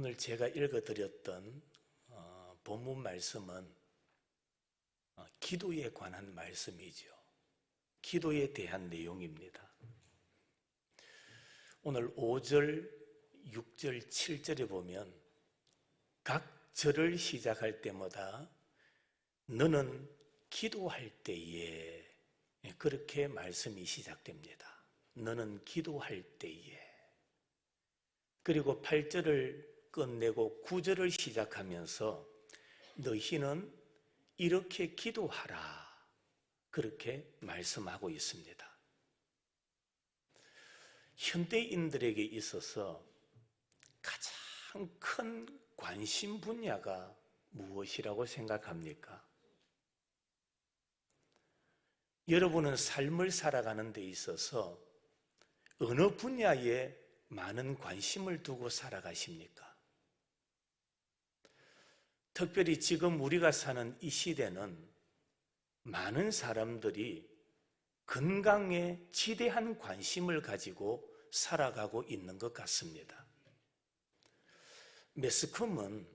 오늘 제가 읽어드렸던 본문 말씀은 기도에 관한 말씀이죠. 기도에 대한 내용입니다. 오늘 5절, 6절, 7절에 보면 각 절을 시작할 때마다 너는 기도할 때에, 그렇게 말씀이 시작됩니다. 너는 기도할 때에. 그리고 8절을 끝내고 9절을 시작하면서 너희는 이렇게 기도하라, 그렇게 말씀하고 있습니다. 현대인들에게 있어서 가장 큰 관심 분야가 무엇이라고 생각합니까? 여러분은 삶을 살아가는 데 있어서 어느 분야에 많은 관심을 두고 살아가십니까? 특별히 지금 우리가 사는 이 시대는 많은 사람들이 건강에 지대한 관심을 가지고 살아가고 있는 것 같습니다. 매스컴은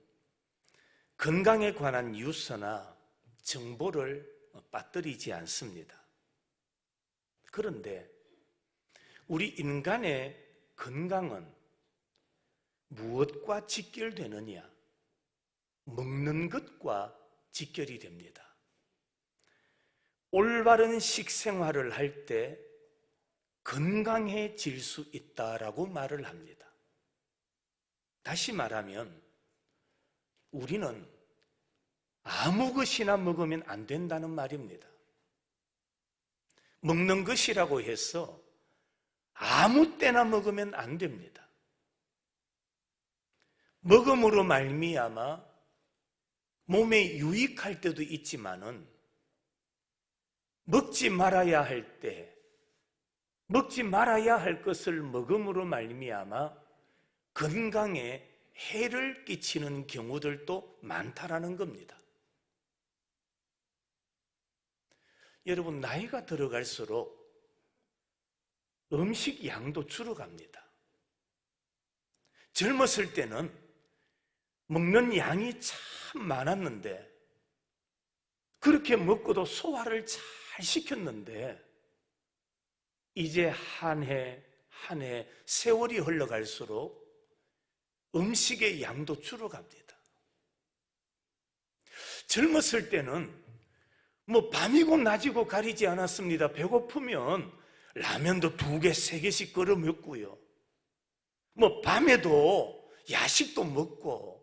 건강에 관한 뉴스나 정보를 빠뜨리지 않습니다. 그런데 우리 인간의 건강은 무엇과 직결되느냐? 먹는 것과 직결이 됩니다. 올바른 식생활을 할 때 건강해질 수 있다라고 말을 합니다. 다시 말하면 우리는 아무 것이나 먹으면 안 된다는 말입니다. 먹는 것이라고 해서 아무 때나 먹으면 안 됩니다. 먹음으로 말미암아 몸에 유익할 때도 있지만은 먹지 말아야 할 때, 먹지 말아야 할 것을 먹음으로 말미암아 건강에 해를 끼치는 경우들도 많다라는 겁니다. 여러분, 나이가 들어갈수록 음식 양도 줄어갑니다. 젊었을 때는 먹는 양이 참 많았는데, 그렇게 먹고도 소화를 잘 시켰는데, 이제 한 해 한 해 세월이 흘러갈수록 음식의 양도 줄어갑니다. 젊었을 때는 밤이고 낮이고 가리지 않았습니다. 배고프면 라면도 2개, 3개씩 끓여 먹고요. 밤에도 야식도 먹고,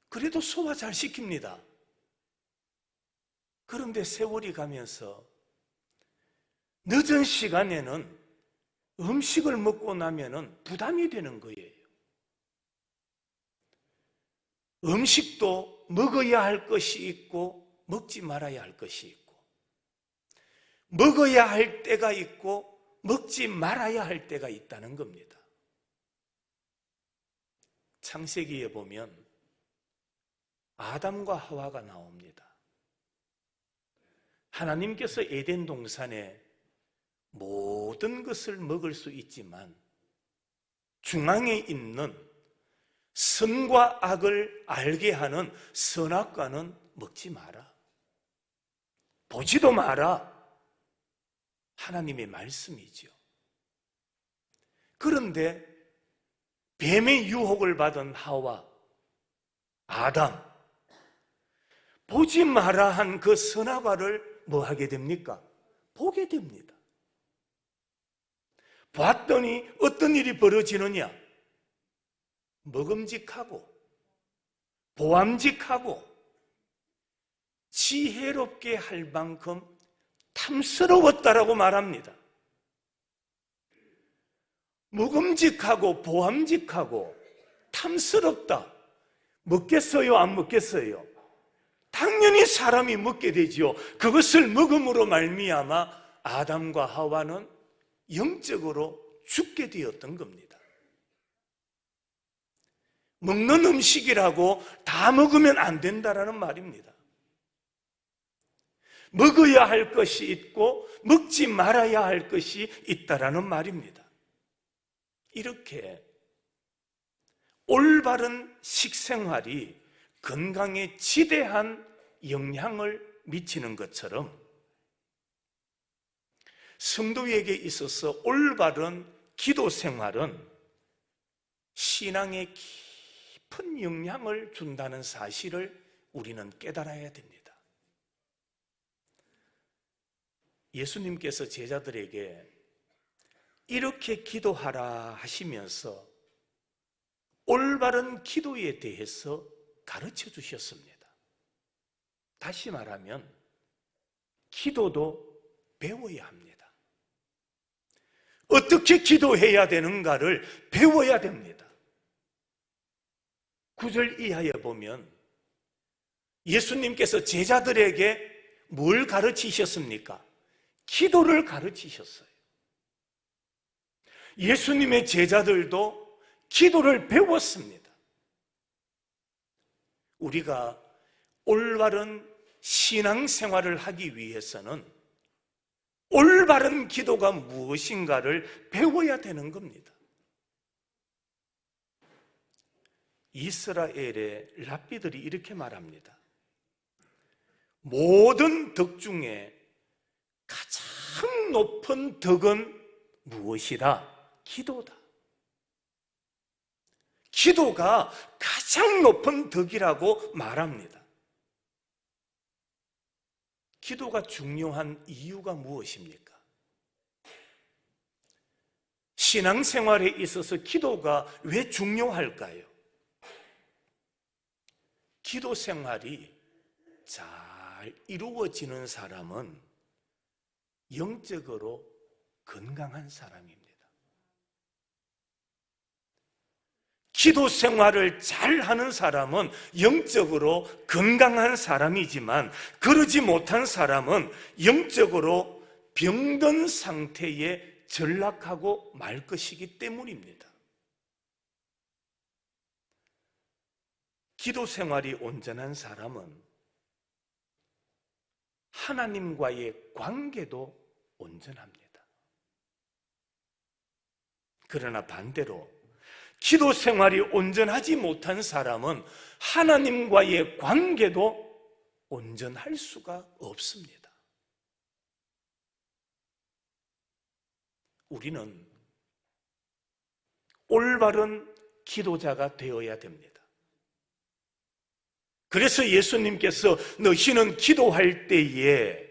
그래도 소화 잘 시킵니다. 그런데 세월이 가면서 늦은 시간에는 음식을 먹고 나면은 부담이 되는 거예요. 음식도 먹어야 할 것이 있고 먹지 말아야 할 것이 있고, 먹어야 할 때가 있고 먹지 말아야 할 때가 있다는 겁니다. 창세기에 보면 아담과 하와가 나옵니다. 하나님께서 에덴 동산에 모든 것을 먹을 수 있지만 중앙에 있는 선과 악을 알게 하는 선악과는 먹지 마라, 보지도 마라, 하나님의 말씀이죠. 그런데 뱀의 유혹을 받은 하와, 아담, 보지 마라 한 그 선악과를 뭐 하게 됩니까? 보게 됩니다. 봤더니 어떤 일이 벌어지느냐? 먹음직하고 보암직하고 지혜롭게 할 만큼 탐스러웠다라고 말합니다. 먹음직하고 보암직하고 탐스럽다. 먹겠어요? 안 먹겠어요? 당연히 사람이 먹게 되지요. 그것을 먹음으로 말미암아 아담과 하와는 영적으로 죽게 되었던 겁니다. 먹는 음식이라고 다 먹으면 안 된다라는 말입니다. 먹어야 할 것이 있고 먹지 말아야 할 것이 있다라는 말입니다. 이렇게 올바른 식생활이 건강에 지대한 영향을 미치는 것처럼 성도에게 있어서 올바른 기도 생활은 신앙에 깊은 영향을 준다는 사실을 우리는 깨달아야 됩니다. 예수님께서 제자들에게 이렇게 기도하라 하시면서 올바른 기도에 대해서 가르쳐 주셨습니다. 다시 말하면 기도도 배워야 합니다. 어떻게 기도해야 되는가를 배워야 됩니다. 9절 이하에 보면 예수님께서 제자들에게 뭘 가르치셨습니까? 기도를 가르치셨어요. 예수님의 제자들도 기도를 배웠습니다. 우리가 올바른 신앙생활을 하기 위해서는 올바른 기도가 무엇인가를 배워야 되는 겁니다. 이스라엘의 랍비들이 이렇게 말합니다. 모든 덕 중에 가장 높은 덕은 무엇이다? 기도다. 기도가 가장 높은 덕이라고 말합니다. 기도가 중요한 이유가 무엇입니까? 신앙생활에 있어서 기도가 왜 중요할까요? 기도 생활이 잘 이루어지는 사람은 영적으로 건강한 사람입니다. 기도 생활을 잘 하는 사람은 영적으로 건강한 사람이지만 그러지 못한 사람은 영적으로 병든 상태에 전락하고 말 것이기 때문입니다. 기도 생활이 온전한 사람은 하나님과의 관계도 온전합니다. 그러나 반대로 기도 생활이 온전하지 못한 사람은 하나님과의 관계도 온전할 수가 없습니다. 우리는 올바른 기도자가 되어야 됩니다. 그래서 예수님께서 너희는 기도할 때에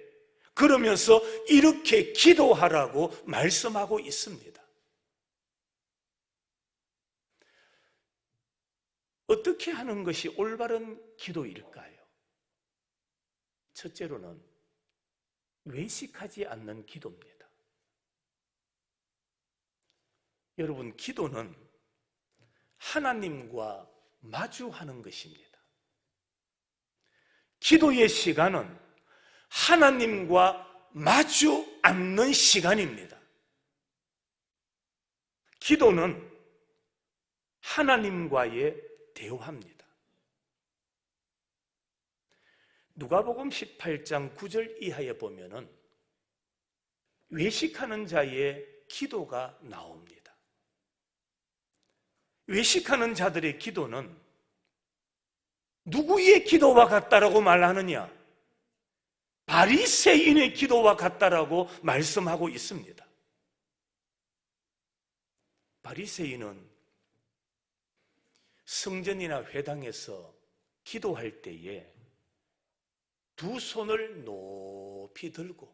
그러면서 이렇게 기도하라고 말씀하고 있습니다. 어떻게 하는 것이 올바른 기도일까요? 첫째로는 외식하지 않는 기도입니다. 여러분, 기도는 하나님과 마주하는 것입니다. 기도의 시간은 하나님과 마주 앉는 시간입니다. 기도는 하나님과의 대화합니다. 누가복음 18장 9절 이하에 보면은 외식하는 자의 기도가 나옵니다. 외식하는 자들의 기도는 누구의 기도와 같다라고 말하느냐? 바리새인의 기도와 같다라고 말씀하고 있습니다. 바리새인은 성전이나 회당에서 기도할 때에 두 손을 높이 들고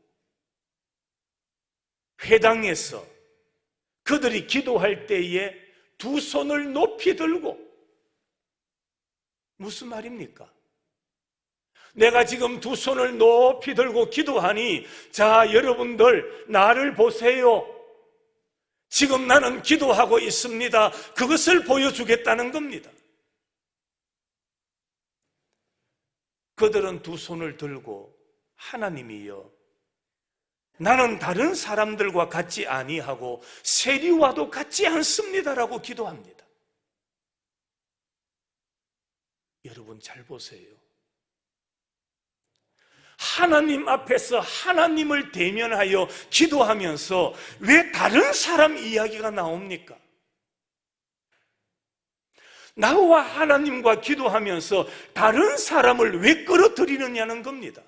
회당에서 그들이 기도할 때에 두 손을 높이 들고 무슨 말입니까? 내가 지금 두 손을 높이 들고 기도하니 자, 여러분들 나를 보세요. 지금 나는 기도하고 있습니다. 그것을 보여주겠다는 겁니다. 그들은 두 손을 들고 하나님이여, 나는 다른 사람들과 같지 아니하고 세리와도 같지 않습니다라고 기도합니다. 여러분 잘 보세요. 하나님 앞에서 하나님을 대면하여 기도하면서 왜 다른 사람 이야기가 나옵니까? 나와 하나님과 기도하면서 다른 사람을 왜 끌어들이느냐는 겁니다.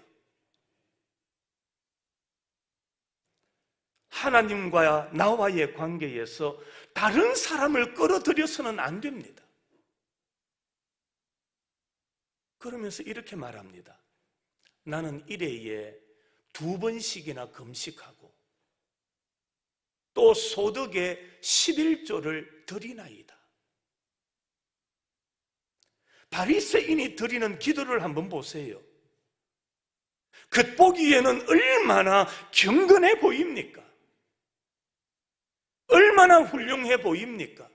하나님과 나와의 관계에서 다른 사람을 끌어들여서는 안 됩니다. 그러면서 이렇게 말합니다. 나는 일회에 2번씩이나 금식하고 또 소득의 11조를 드리나이다. 바리새인이 드리는 기도를 한번 보세요. 겉보기에는 얼마나 경건해 보입니까? 얼마나 훌륭해 보입니까?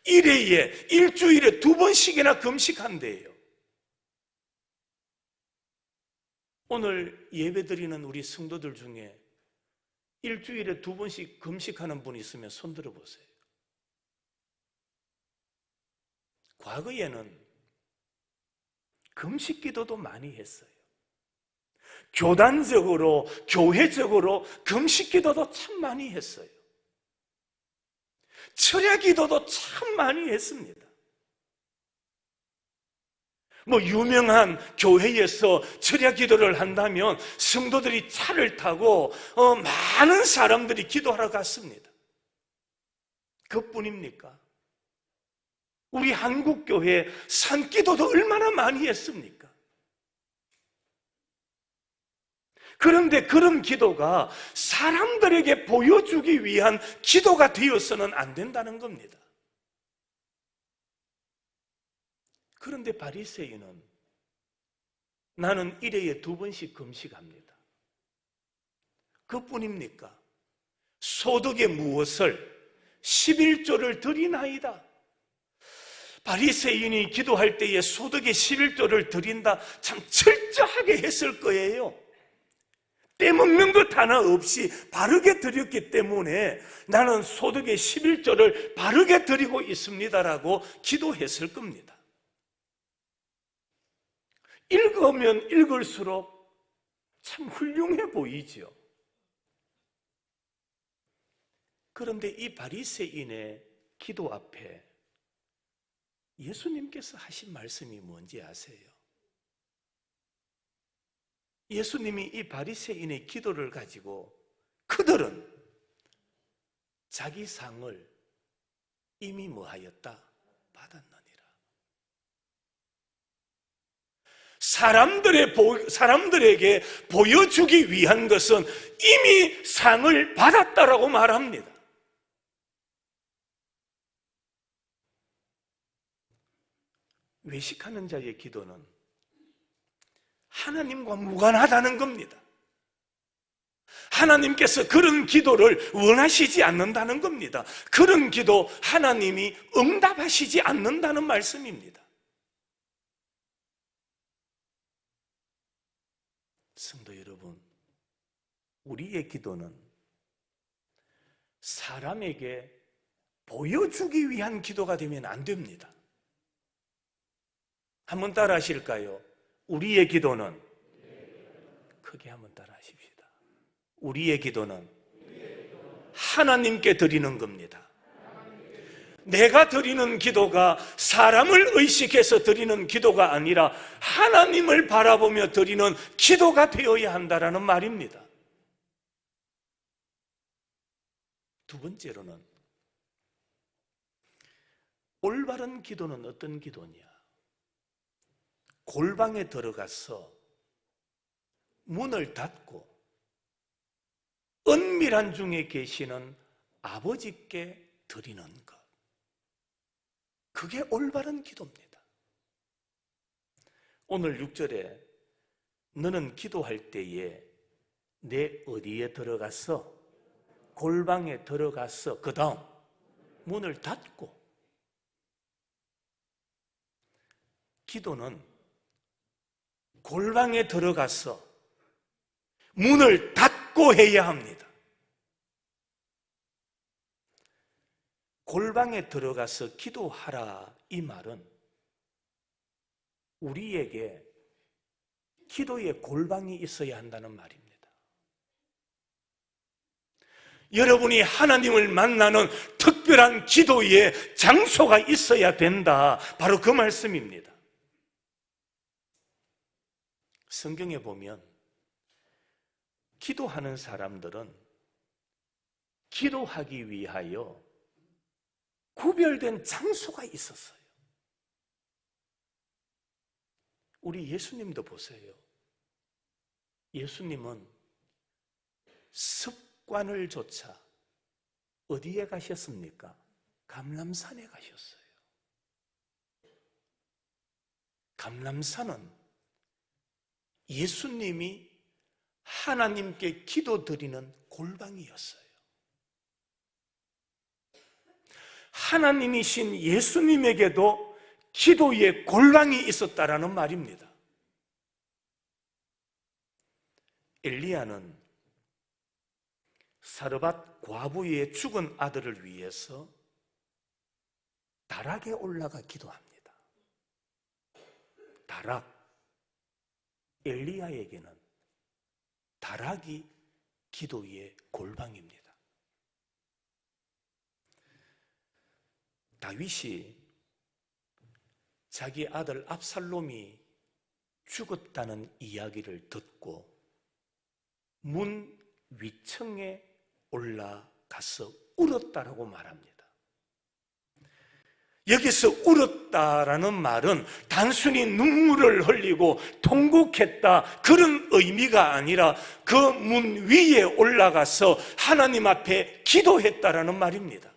일회에 일주일에 2번씩이나 금식한대요. 오늘 예배드리는 우리 성도들 중에 일주일에 2번씩 금식하는 분이 있으면 손 들어보세요. 과거에는 금식 기도도 많이 했어요. 교단적으로, 교회적으로 금식 기도도 참 많이 했어요. 철야 기도도 참 많이 했습니다. 유명한 교회에서 철야 기도를 한다면 성도들이 차를 타고 많은 사람들이 기도하러 갔습니다. 그뿐입니까? 우리 한국교회 산기도도 얼마나 많이 했습니까? 그런데 그런 기도가 사람들에게 보여주기 위한 기도가 되어서는 안 된다는 겁니다. 그런데 바리새인은 나는 일회에 2번씩 금식합니다. 그뿐입니까? 소득의 무엇을 11조를 드리나이다. 바리새인이 기도할 때에 소득의 11조를 드린다 참 철저하게 했을 거예요. 떼먹는 것 하나 없이 바르게 드렸기 때문에 나는 소득의 11조를 바르게 드리고 있습니다라고 기도했을 겁니다. 읽으면 읽을수록 참 훌륭해 보이죠. 그런데 이 바리새인의 기도 앞에 예수님께서 하신 말씀이 뭔지 아세요? 예수님이 이 바리새인의 기도를 가지고 그들은 자기 상을 이미 뭐하였다? 받았느니라. 사람들에게 보여주기 위한 것은 이미 상을 받았다라고 말합니다. 외식하는 자의 기도는 하나님과 무관하다는 겁니다. 하나님께서 그런 기도를 원하시지 않는다는 겁니다. 그런 기도 하나님이 응답하시지 않는다는 말씀입니다. 성도 여러분, 우리의 기도는 사람에게 보여주기 위한 기도가 되면 안 됩니다. 한번 따라 하실까요? 우리의 기도는 크게 한번 따라 하십시다. 우리의 기도는 하나님께 드리는 겁니다. 내가 드리는 기도가 사람을 의식해서 드리는 기도가 아니라 하나님을 바라보며 드리는 기도가 되어야 한다는 말입니다. 두 번째로는 올바른 기도는 어떤 기도냐? 골방에 들어가서 문을 닫고 은밀한 중에 계시는 아버지께 드리는 것. 그게 올바른 기도입니다. 오늘 6절에 너는 기도할 때에 내 어디에 들어가서 골방에 들어가서 그 다음 문을 닫고. 기도는 골방에 들어가서 문을 닫고 해야 합니다. 골방에 들어가서 기도하라 이 말은 우리에게 기도의 골방이 있어야 한다는 말입니다. 여러분이 하나님을 만나는 특별한 특별한 기도의 장소가 있어야 된다. 바로 그 말씀입니다. 성경에 보면 기도하는 사람들은 기도하기 위하여 구별된 장소가 있었어요. 우리 예수님도 보세요. 예수님은 습관을 조차 어디에 가셨습니까? 감람산에 가셨어요. 감람산은 예수님이 하나님께 기도드리는 골방이었어요. 하나님이신 예수님에게도 기도의 골방이 있었다라는 말입니다. 엘리야는 사르밧 과부의 죽은 아들을 위해서 다락에 올라가 기도합니다. 다락, 엘리야에게는 다락이 기도의 골방입니다. 다윗이 자기 아들 압살롬이 죽었다는 이야기를 듣고 문 위층에 올라가서 울었다라고 말합니다. 여기서 울었다라는 말은 단순히 눈물을 흘리고 통곡했다 그런 의미가 아니라 그 문 위에 올라가서 하나님 앞에 기도했다라는 말입니다.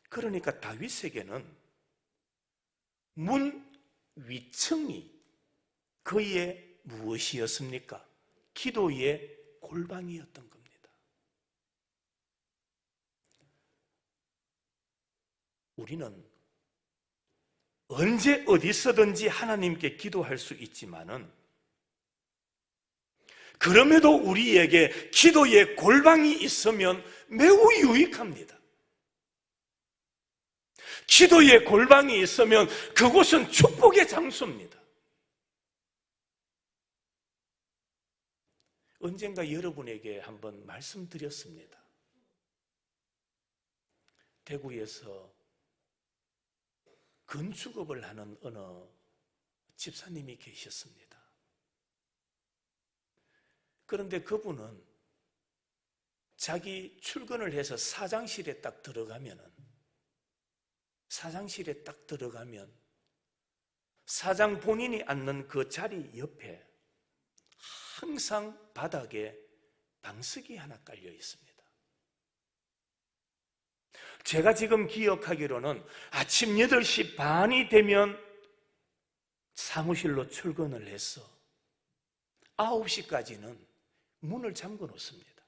그러니까 다윗에게는 문 위층이 그의 무엇이었습니까? 기도의 골방이었던 겁니다. 우리는 언제 어디서든지 하나님께 기도할 수 있지만은 그럼에도 우리에게 기도의 골방이 있으면 매우 유익합니다. 기도의 골방이 있으면 그곳은 축복의 장소입니다. 언젠가 여러분에게 한번 말씀드렸습니다. 대구에서 건축업을 하는 어느 집사님이 계셨습니다. 그런데 그분은 자기 출근을 해서 사장실에 딱 들어가면 사장 본인이 앉는 그 자리 옆에 항상 바닥에 방석이 하나 깔려 있습니다. 제가 지금 기억하기로는 아침 8시 반이 되면 사무실로 출근을 해서 9시까지는 문을 잠궈 놓습니다.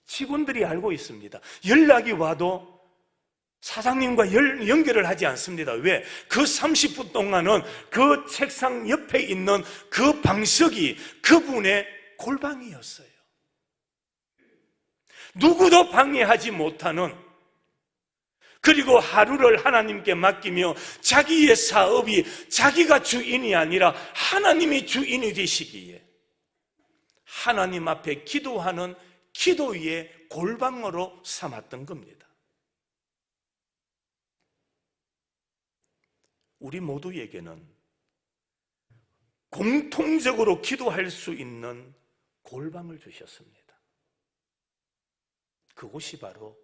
직원들이 알고 있습니다. 연락이 와도 사장님과 연결을 하지 않습니다. 왜? 그 30분 동안은 그 책상 옆에 있는 그 방석이 그분의 골방이었어요. 누구도 방해하지 못하는, 그리고 하루를 하나님께 맡기며 자기의 사업이 자기가 주인이 아니라 하나님이 주인이 되시기에 하나님 앞에 기도하는 기도의 골방으로 삼았던 겁니다. 우리 모두에게는 공통적으로 기도할 수 있는 골방을 주셨습니다. 그곳이 바로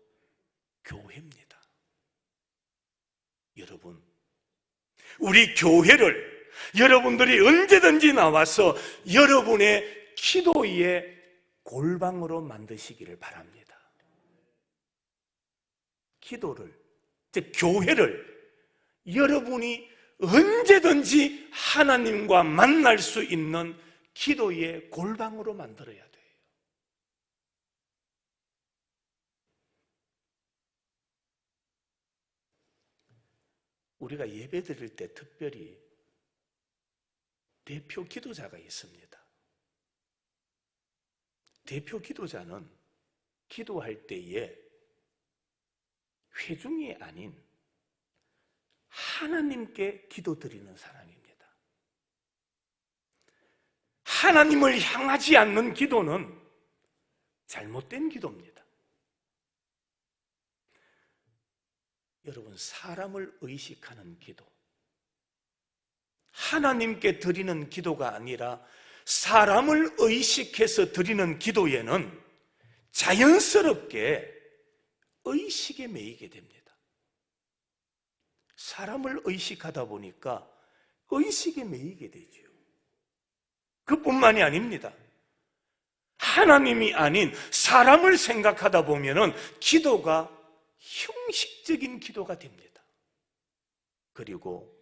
교회입니다. 여러분, 우리 교회를 여러분들이 언제든지 나와서 여러분의 기도의 골방으로 만드시기를 바랍니다. 기도를, 즉 교회를 여러분이 언제든지 하나님과 만날 수 있는 기도의 골방으로 만들어야 돼요. 우리가 예배 드릴 때 특별히 대표 기도자가 있습니다. 대표 기도자는 기도할 때에 회중이 아닌 하나님께 기도드리는 사람입니다. 하나님을 향하지 않는 기도는 잘못된 기도입니다. 여러분, 사람을 의식하는 기도, 하나님께 드리는 기도가 아니라 사람을 의식해서 드리는 기도에는 자연스럽게 의식에 매이게 됩니다. 사람을 의식하다 보니까 의식에 매이게 되죠. 그뿐만이 아닙니다. 하나님이 아닌 사람을 생각하다 보면은 기도가 형식적인 기도가 됩니다. 그리고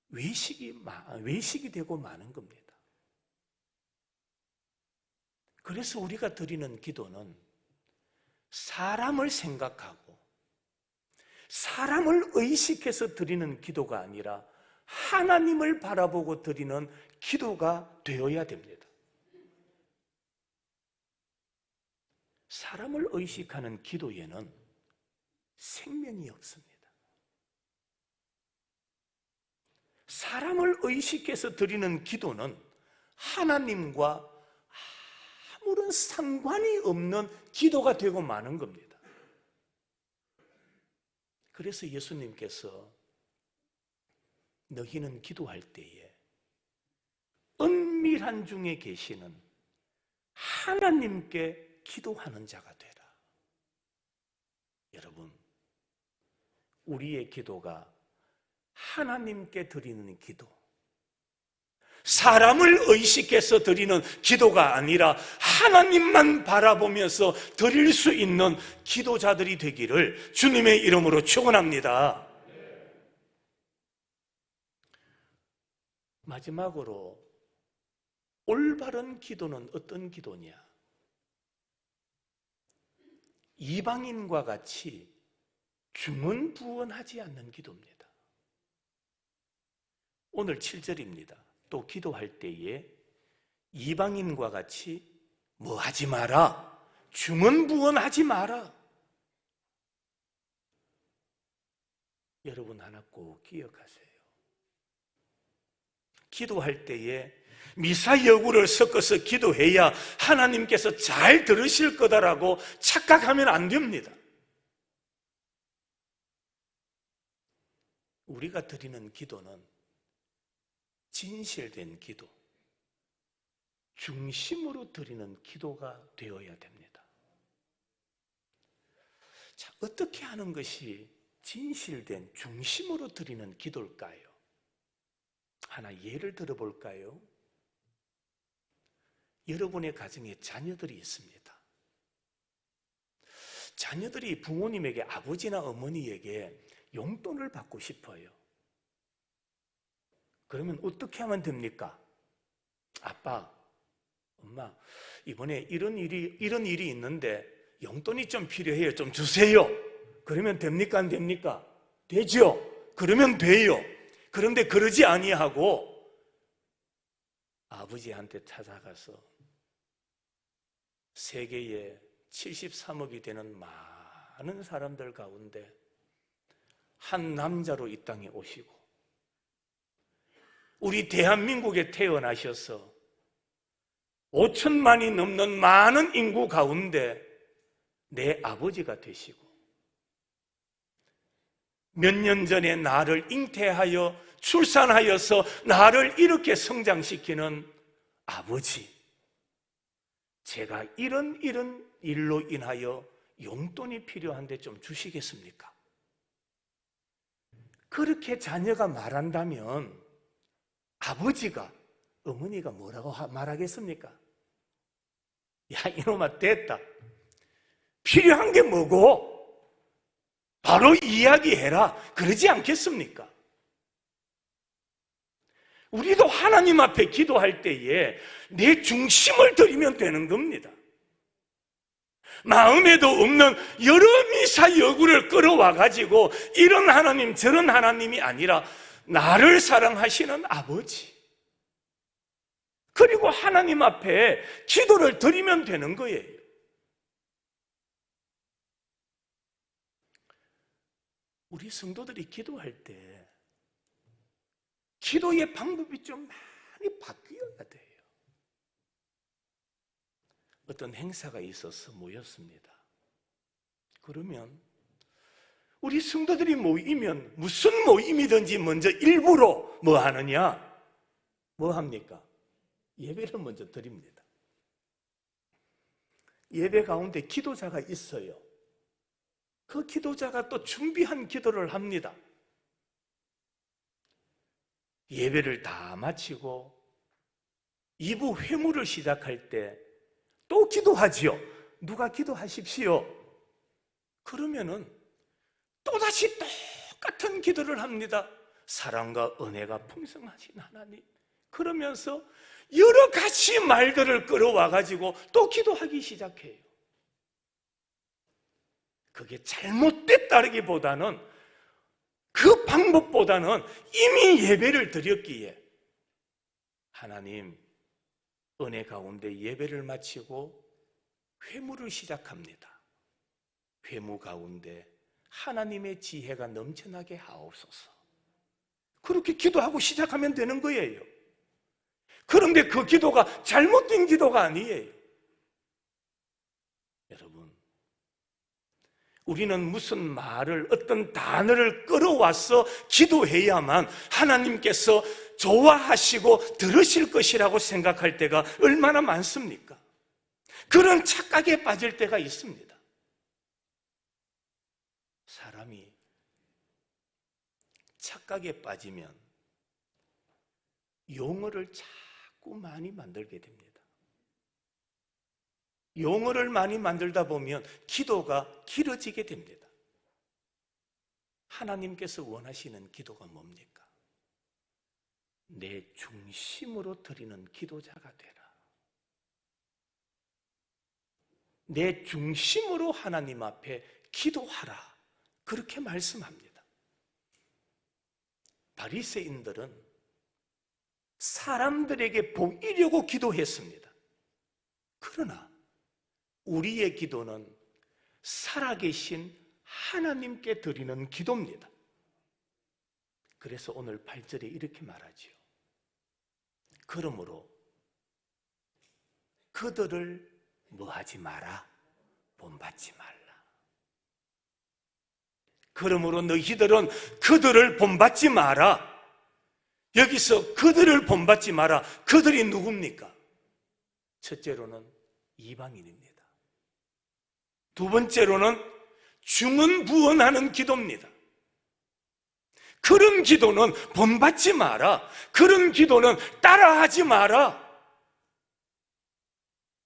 외식이 되고 마는 겁니다. 그래서 우리가 드리는 기도는 사람을 생각하고 사람을 의식해서 드리는 기도가 아니라 하나님을 바라보고 드리는 기도가 되어야 됩니다. 사람을 의식하는 기도에는 생명이 없습니다. 사람을 의식해서 드리는 기도는 하나님과 아무런 상관이 없는 기도가 되고 마는 겁니다. 그래서 예수님께서 너희는 기도할 때에 은밀한 중에 계시는 하나님께 기도하는 자가 되라. 여러분, 우리의 기도가 하나님께 드리는 기도, 사람을 의식해서 드리는 기도가 아니라 하나님만 바라보면서 드릴 수 있는 기도자들이 되기를 주님의 이름으로 축원합니다. 마지막으로 올바른 기도는 어떤 기도냐? 이방인과 같이 주문부언하지 않는 기도입니다. 오늘 7절입니다. 또 기도할 때에 이방인과 같이 뭐 하지 마라, 주문부언하지 마라. 여러분 하나 꼭 기억하세요. 기도할 때에 미사여구를 섞어서 기도해야 하나님께서 잘 들으실 거다라고 착각하면 안 됩니다. 우리가 드리는 기도는 진실된 기도, 중심으로 드리는 기도가 되어야 됩니다. 자, 어떻게 하는 것이 진실된 중심으로 드리는 기도일까요? 하나 예를 들어볼까요? 여러분의 가정에 자녀들이 있습니다. 자녀들이 부모님에게, 아버지나 어머니에게 용돈을 받고 싶어요. 그러면 어떻게 하면 됩니까? 아빠, 엄마, 이번에 이런 일이 있는데 용돈이 좀 필요해요. 좀 주세요. 그러면 됩니까? 안 됩니까? 되죠. 그러면 돼요. 그런데 그러지 아니하고 아버지한테 찾아가서 세계에 73억이 되는 많은 사람들 가운데 한 남자로 이 땅에 오시고 우리 대한민국에 태어나셔서 5천만이 넘는 많은 인구 가운데 내 아버지가 되시고 몇 년 전에 나를 잉태하여 출산하여서 나를 이렇게 성장시키는 아버지, 제가 이런 일로 인하여 용돈이 필요한데 좀 주시겠습니까? 그렇게 자녀가 말한다면 아버지가, 어머니가 뭐라고 말하겠습니까? 야, 이놈아 됐다. 필요한 게 뭐고? 바로 이야기해라. 그러지 않겠습니까? 우리도 하나님 앞에 기도할 때에 내 중심을 드리면 되는 겁니다. 마음에도 없는 여러 미사여구를 끌어와가지고 이런 하나님 저런 하나님이 아니라 나를 사랑하시는 아버지, 그리고 하나님 앞에 기도를 드리면 되는 거예요. 우리 성도들이 기도할 때 기도의 방법이 좀 많이 바뀌어야 돼요. 어떤 행사가 있어서 모였습니다. 그러면 우리 성도들이 모이면 무슨 모임이든지 먼저 일부러 뭐 하느냐? 뭐 합니까? 예배를 먼저 드립니다. 예배 가운데 기도자가 있어요. 그 기도자가 또 준비한 기도를 합니다. 예배를 다 마치고 2부 회무를 시작할 때 또 기도하지요. 누가 기도하십시오. 그러면은 또다시 똑같은 기도를 합니다. 사랑과 은혜가 풍성하신 하나님. 그러면서 여러 가지 말들을 끌어와 가지고 또 기도하기 시작해요. 그게 잘못됐다기보다는 그 방법보다는 이미 예배를 드렸기에 하나님 은혜 가운데 예배를 마치고 회무를 시작합니다. 회무 가운데 하나님의 지혜가 넘쳐나게 하옵소서. 그렇게 기도하고 시작하면 되는 거예요. 그런데 그 기도가 잘못된 기도가 아니에요. 여러분, 우리는 무슨 말을, 어떤 단어를 끌어와서 기도해야만 하나님께서 좋아하시고 들으실 것이라고 생각할 때가 얼마나 많습니까? 그런 착각에 빠질 때가 있습니다. 사람이 착각에 빠지면 용어를 자꾸 많이 만들게 됩니다. 용어를 많이 만들다 보면 기도가 길어지게 됩니다. 하나님께서 원하시는 기도가 뭡니까? 내 중심으로 드리는 기도자가 되라. 내 중심으로 하나님 앞에 기도하라. 그렇게 말씀합니다. 바리새인들은 사람들에게 보이려고 기도했습니다. 그러나 우리의 기도는 살아계신 하나님께 드리는 기도입니다. 그래서 오늘 8절에 이렇게 말하지요. 그러므로 그들을 뭐하지 마라? 본받지 말라. 그러므로 너희들은 그들을 본받지 마라. 여기서 그들을 본받지 마라. 그들이 누굽니까? 첫째로는 이방인입니다. 두 번째로는 중언부언하는 기도입니다. 그런 기도는 본받지 마라. 그런 기도는 따라하지 마라.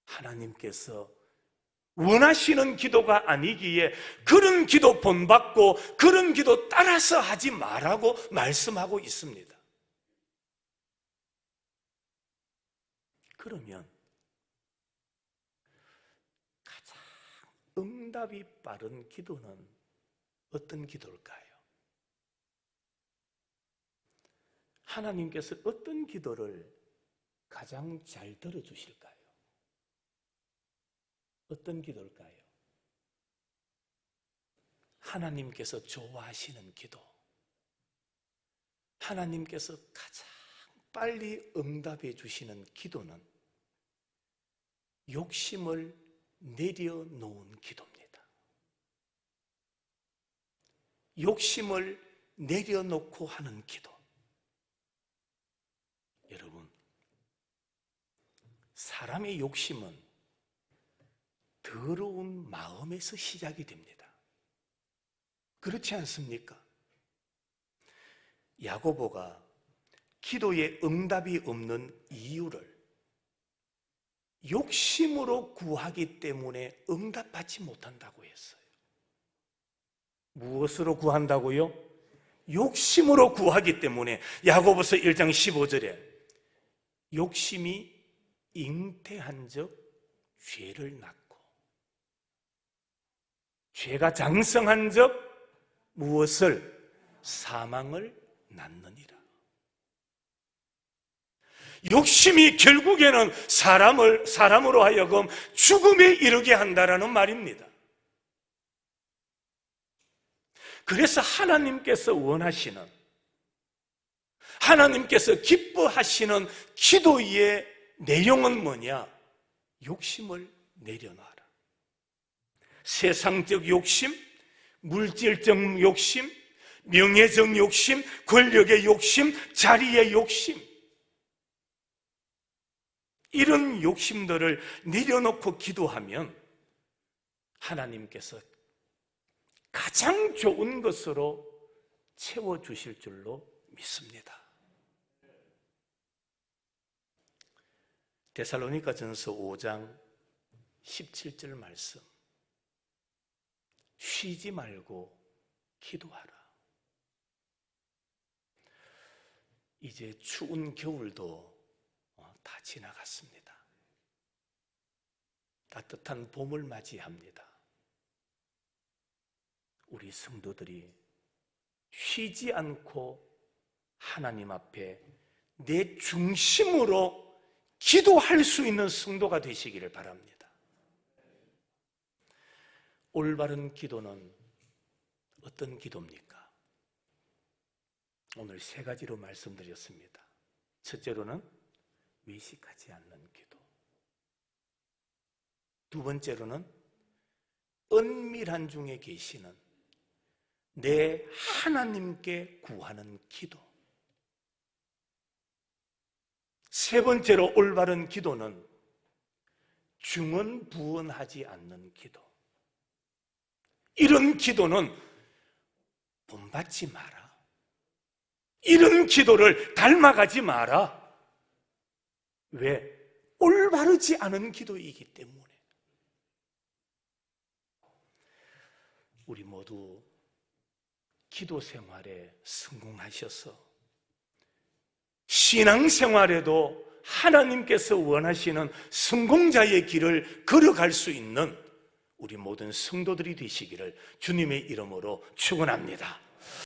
하나님께서 원하시는 기도가 아니기에 그런 기도 본받고 그런 기도 따라서 하지 말라고 말씀하고 있습니다. 그러면 가장 응답이 빠른 기도는 어떤 기도일까요? 하나님께서 어떤 기도를 가장 잘 들어주실까요? 어떤 기도일까요? 하나님께서 좋아하시는 기도, 하나님께서 가장 빨리 응답해 주시는 기도는 욕심을 내려놓은 기도입니다. 욕심을 내려놓고 하는 기도. 여러분, 사람의 욕심은 더러운 마음에서 시작이 됩니다. 그렇지 않습니까? 야고보가 기도에 응답이 없는 이유를 욕심으로 구하기 때문에 응답받지 못한다고 했어요. 무엇으로 구한다고요? 욕심으로 구하기 때문에 야고보서 1장 15절에 욕심이 잉태한 적 죄를 낳고 죄가 장성한 적 무엇을? 사망을 낳느니라. 욕심이 결국에는 사람으로 하여금 죽음에 이르게 한다라는 말입니다. 그래서 하나님께서 원하시는, 하나님께서 기뻐하시는 기도의 내용은 뭐냐? 욕심을 내려놔라. 세상적 욕심, 물질적 욕심, 명예적 욕심, 권력의 욕심, 자리의 욕심, 이런 욕심들을 내려놓고 기도하면 하나님께서 가장 좋은 것으로 채워주실 줄로 믿습니다. 데살로니가전서 5장 17절 말씀, 쉬지 말고 기도하라. 이제 추운 겨울도 다 지나갔습니다. 따뜻한 봄을 맞이합니다. 우리 성도들이 쉬지 않고 하나님 앞에 내 중심으로 기도할 수 있는 성도가 되시기를 바랍니다. 올바른 기도는 어떤 기도입니까? 오늘 세 가지로 말씀드렸습니다. 첫째로는 외식하지 않는 기도. 두 번째로는 은밀한 중에 계시는 내 하나님께 구하는 기도. 세 번째로 올바른 기도는 중언부언하지 않는 기도. 이런 기도는 본받지 마라. 이런 기도를 닮아가지 마라. 왜? 올바르지 않은 기도이기 때문에. 우리 모두 기도 생활에 성공하셔서 신앙생활에도 하나님께서 원하시는 성공자의 길을 걸어갈 수 있는 우리 모든 성도들이 되시기를 주님의 이름으로 축원합니다.